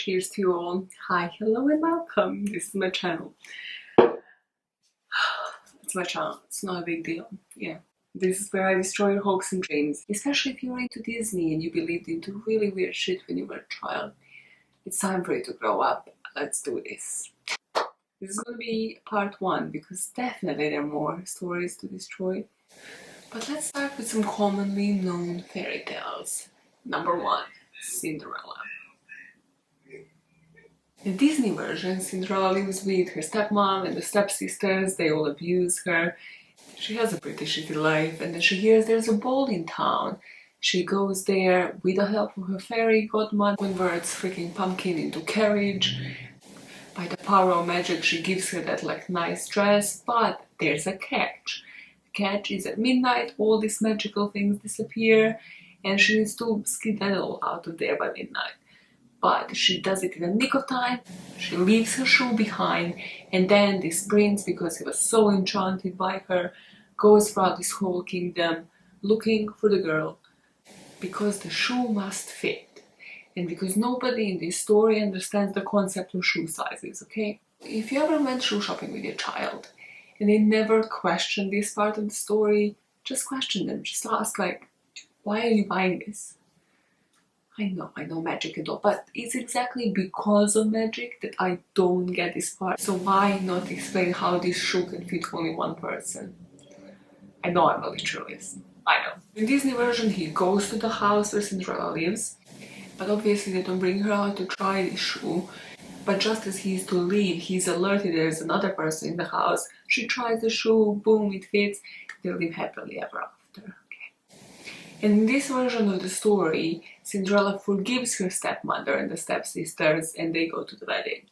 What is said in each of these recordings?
Cheers to you all. Hi, hello and welcome. This is my channel. It's my channel. It's not a big deal. Yeah. This is where I destroy your hopes and dreams. Especially if you're into Disney and you believed into really weird shit when you were a child. It's time for you to grow up. Let's do this. This is going to be part 1 because definitely there are more stories to destroy. But let's start with some commonly known fairy tales. Number 1. Cinderella. In the Disney version, Cinderella lives with her stepmom and the stepsisters. They all abuse her. She has a pretty shitty life, and then she hears there's a ball in town. She goes there with the help of her fairy godmother, converts freaking pumpkin into carriage. By the power of magic, she gives her that nice dress, but there's a catch. The catch is at midnight, all these magical things disappear, and she needs to skedaddle out of there by midnight. But she does it in a nick of time. She leaves her shoe behind, and then this prince, because he was so enchanted by her, goes throughout this whole kingdom looking for the girl, because the shoe must fit, and because nobody in this story understands the concept of shoe sizes, okay? If you ever went shoe shopping with your child and they never questioned this part of the story, just question them. Just ask, why are you buying this? I know magic and all, but it's exactly because of magic that I don't get this part. So why not explain how this shoe can fit only one person? I know I'm a literalist. I know. In the Disney version, he goes to the house where Cinderella lives, but obviously they don't bring her out to try this shoe. But just as he's to leave, he's alerted there's another person in the house. She tries the shoe, boom, it fits. They live happily ever after. In this version of the story, Cinderella forgives her stepmother and the stepsisters, and they go to the wedding.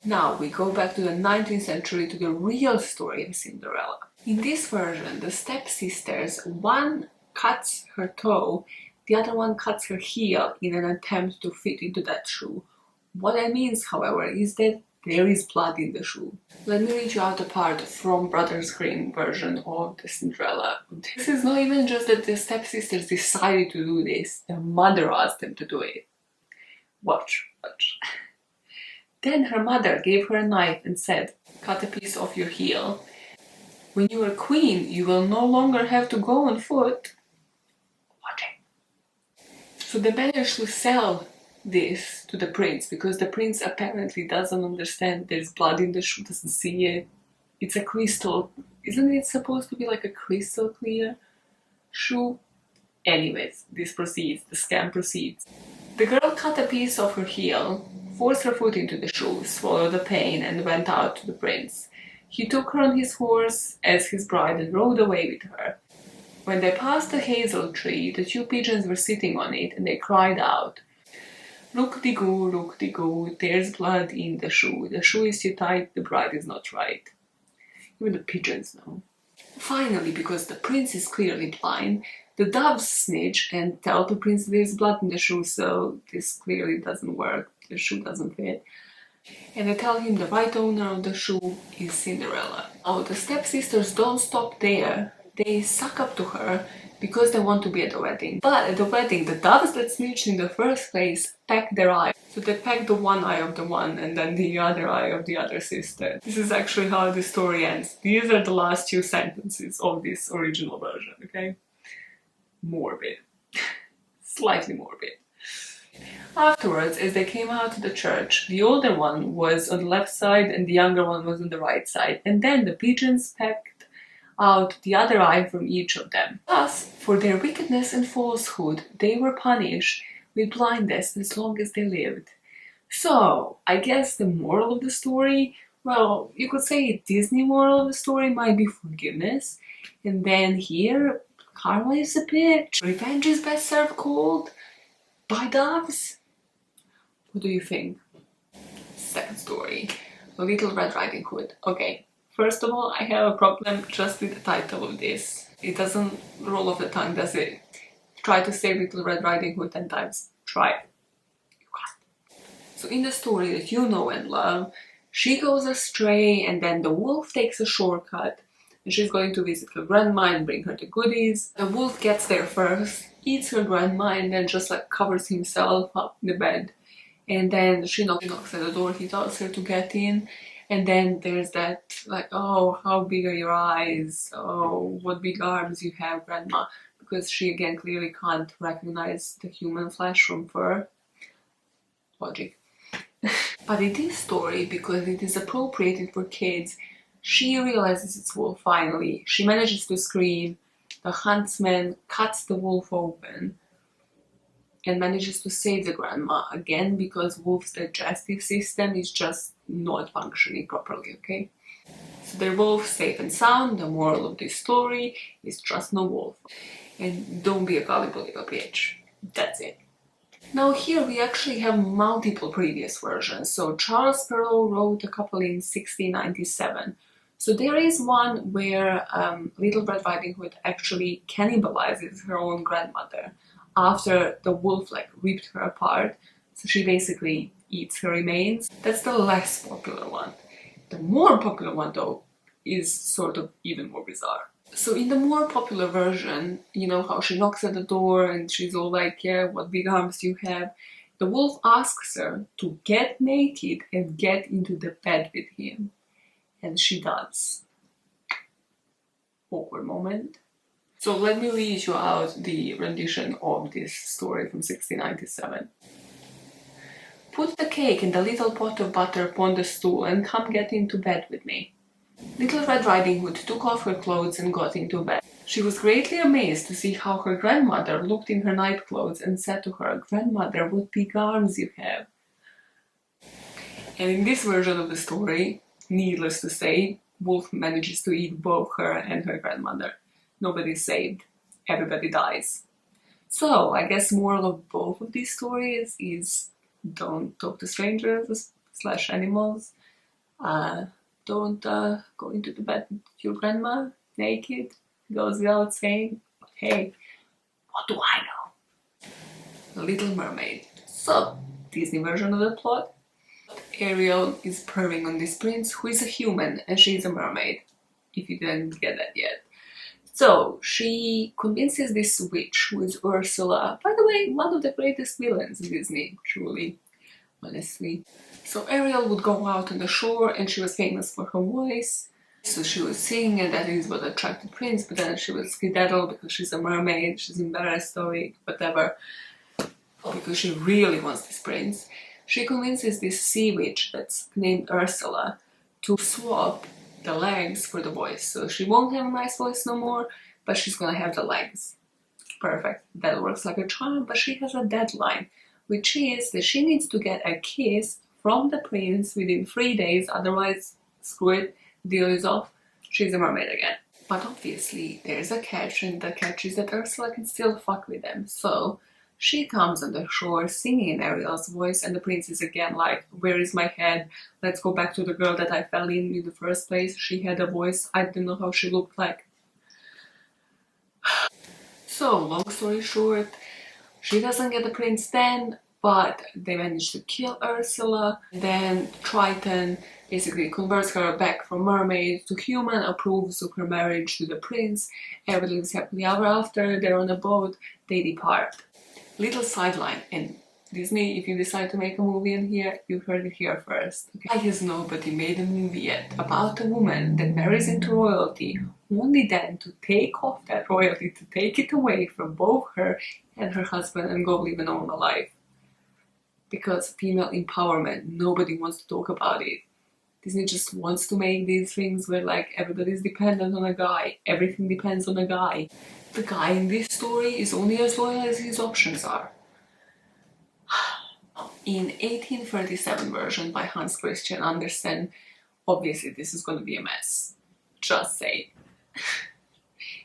Now we go back to the 19th century to the real story of Cinderella. In this version, the stepsisters, one cuts her toe, the other one cuts her heel in an attempt to fit into that shoe. What that means, however, is that there is blood in the shoe. Let me read you out a part from Brothers Grimm version of the Cinderella. This is not even just that the stepsisters decided to do this, their mother asked them to do it. Watch. Then her mother gave her a knife and said, "Cut a piece off your heel. When you are queen, you will no longer have to go on foot." So they managed to sell this to the prince, because the prince apparently doesn't understand there's blood in the shoe, doesn't see it. It's a crystal. Isn't it supposed to be like a crystal clear shoe? Anyways, this proceeds, the scam proceeds. The girl cut a piece of her heel, forced her foot into the shoe, swallowed the pain, and went out to the prince. He took her on his horse as his bride and rode away with her. When they passed the hazel tree, the 2 pigeons were sitting on it, and they cried out, look-de-goo, there's blood in the shoe. The shoe is too tight, the bride is not right." Even the pigeons know. Finally, because the prince is clearly blind, the doves snitch and tell the prince there's blood in the shoe, so this clearly doesn't work, the shoe doesn't fit. And they tell him the right owner of the shoe is Cinderella. Now, the stepsisters don't stop there. They suck up to her because they want to be at the wedding. But at the wedding, the doves that snitched in the first place peck their eye. So they peck the one eye of the one and then the other eye of the other sister. This is actually how the story ends. These are the last 2 sentences of this original version, okay? Morbid. Slightly morbid. Afterwards, as they came out of the church, the older one was on the left side and the younger one was on the right side. And then the pigeons pecked out the other eye from each of them. Thus, for their wickedness and falsehood, they were punished with blindness as long as they lived. So, I guess the moral of the story, well, you could say Disney moral of the story might be forgiveness. And then here, karma is a bitch. Revenge is best served cold by doves. What do you think? Second story, Little Red Riding Hood. Okay. First of all, I have a problem just with the title of this. It doesn't roll off the tongue, does it? Try to say Little Red Riding Hood 10 times. Try it. You can't. So in the story that you know and love, she goes astray and then the wolf takes a shortcut and she's going to visit her grandma and bring her the goodies. The wolf gets there first, eats her grandma and then just covers himself up in the bed and then she knocks at the door, he tells her to get in, and then there's that like, oh, how big are your eyes, oh, what big arms you have, grandma, because she again clearly can't recognize the human flesh from fur. Logic. But in this story, because it is appropriated for kids, she realizes it's wolf finally. She manages to scream, the huntsman cuts the wolf open, and manages to save the grandma, again because wolf's digestive system is just not functioning properly, okay? So they're both safe and sound. The moral of this story is trust no wolf. And don't be a gullible little bitch. That's it. Now here we actually have multiple previous versions. So Charles Perrault wrote a couple in 1697. So there is one where Little Red Riding Hood actually cannibalizes her own grandmother after the wolf like ripped her apart. So she basically eats her remains. That's the less popular one. The more popular one though is sort of even more bizarre. So in the more popular version, you know how she knocks at the door and she's all like, yeah, what big arms you have. The wolf asks her to get naked and get into the bed with him. And she does. Awkward moment. So let me read you out the rendition of this story from 1697. Put the cake in the little pot of butter upon the stool and come get into bed with me. Little Red Riding Hood took off her clothes and got into bed. She was greatly amazed to see how her grandmother looked in her night clothes and said to her, "Grandmother, what big arms you have." And in this version of the story, needless to say, wolf manages to eat both her and her grandmother. Nobody's saved. Everybody dies. So I guess moral of both of these stories is don't talk to strangers / animals. Don't go into the bed with your grandma naked. Goes without saying. But hey, what do I know? The Little Mermaid. So, Disney version of the plot. Ariel is purring on this prince who is a human and she's a mermaid. If you didn't get that yet. So, she convinces this witch who is Ursula. By the way, one of the greatest villains in Disney, truly. Honestly. So Ariel would go out on the shore and she was famous for her voice. So she would sing and that is what attracted Prince, but then she would skedaddle because she's a mermaid, she's embarrassed of it, whatever. Because she really wants this prince. She convinces this sea witch that's named Ursula to swap the legs for the voice. So she won't have a nice voice no more, but she's gonna have the legs. Perfect. That works like a charm, but she has a deadline, which is that she needs to get a kiss from the prince within 3 days, otherwise, screw it, deal is off, she's a mermaid again. But obviously, there's a catch, and the catch is that Ursula can still fuck with them. So, she comes on the shore singing in Ariel's voice, and the prince is again like, where is my head? Let's go back to the girl that I fell in the first place. She had a voice, I didn't know how she looked like. So, long story short, she doesn't get the prince then, but they manage to kill Ursula. Then Triton basically converts her back from mermaid to human, approves of her marriage to the prince. Everything lives happily ever after. They're on a boat, they depart. Little sideline, and Disney, if you decide to make a movie in here, you heard it here first. Okay? Why has nobody made a movie yet about a woman that marries into royalty, only then to take off that royalty, to take it away from both her and her husband and go live a normal life? Because female empowerment, nobody wants to talk about it. Disney just wants to make these things where like everybody's dependent on a guy, everything depends on a guy. The guy in this story is only as loyal as his options are. In 1837 version by Hans Christian Andersen, obviously this is going to be a mess. Just say.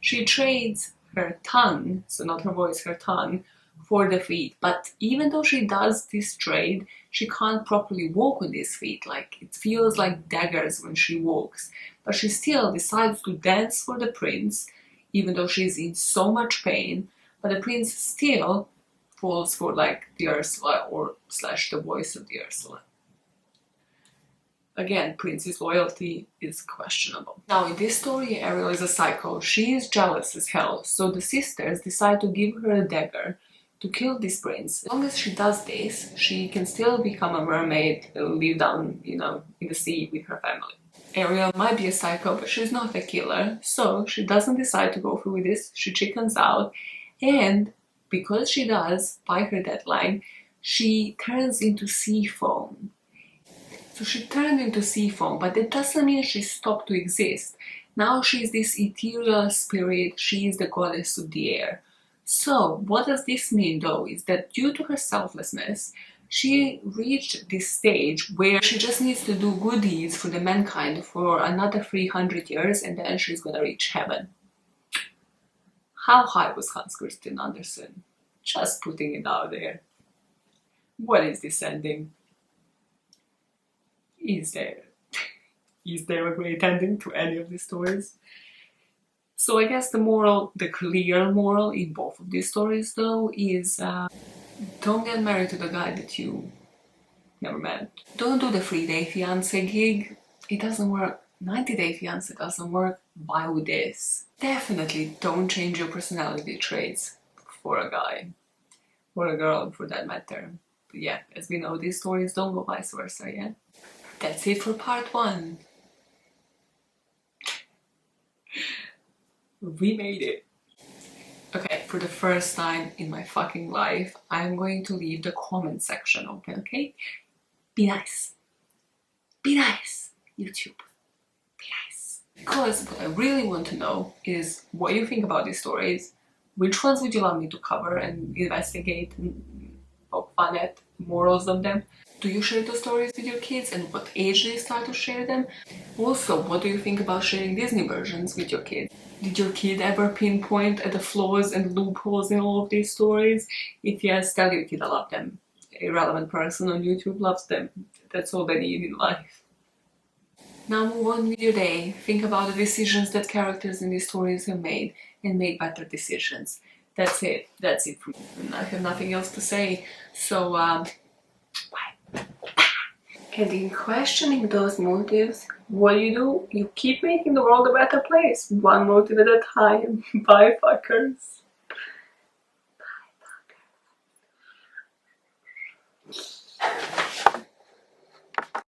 She trades her tongue, so not her voice, her tongue, for the feet. But even though she does this trade, she can't properly walk on these feet. Like, it feels like daggers when she walks. But she still decides to dance for the prince, even though she's in so much pain. But the prince still falls for like the Ursula or / the voice of the Ursula. Again, Prince's loyalty is questionable. Now, in this story, Ariel is a psycho. She is jealous as hell, so the sisters decide to give her a dagger to kill this prince. As long as she does this, she can still become a mermaid, live down, you know, in the sea with her family. Ariel might be a psycho, but she's not a killer, so she doesn't decide to go through with this. She chickens out, and because she does, by her deadline, she turns into sea foam. So she turned into sea foam, but that doesn't mean she stopped to exist. Now she's this ethereal spirit, she is the goddess of the air. So what does this mean though, is that due to her selflessness, she reached this stage where she just needs to do good deeds for the mankind for another 300 years and then she's gonna reach heaven. How high was Hans Christian Andersen? Just putting it out there. What is this ending? Is there a great ending to any of these stories? So I guess the clear moral in both of these stories though is don't get married to the guy that you never met. Don't do the 3-day fiancé gig. It doesn't work. 90-day fiancé doesn't work. Why would this? Definitely don't change your personality traits for a guy. Or a girl for that matter. But yeah, as we know, these stories don't go vice versa, yeah? That's it for part 1. We made it. Okay, for the first time in my fucking life, I'm going to leave the comment section open, okay? Be nice. Be nice, YouTube. Be nice. Because what I really want to know is what you think about these stories. Which ones would you love me to cover and investigate and poke fun at morals of them? Do you share those stories with your kids, and what age do you start to share them? Also, what do you think about sharing Disney versions with your kids? Did your kid ever pinpoint at the flaws and loopholes in all of these stories? If yes, tell your kid I love them. A relevant person on YouTube loves them. That's all they need in life. Now move on with your day. Think about the decisions that characters in these stories have made and make better decisions. That's it. That's it for me. And I have nothing else to say. So, bye. And in questioning those motives, what do? You keep making the world a better place, one motive at a time. Bye, fuckers. Bye, fuckers.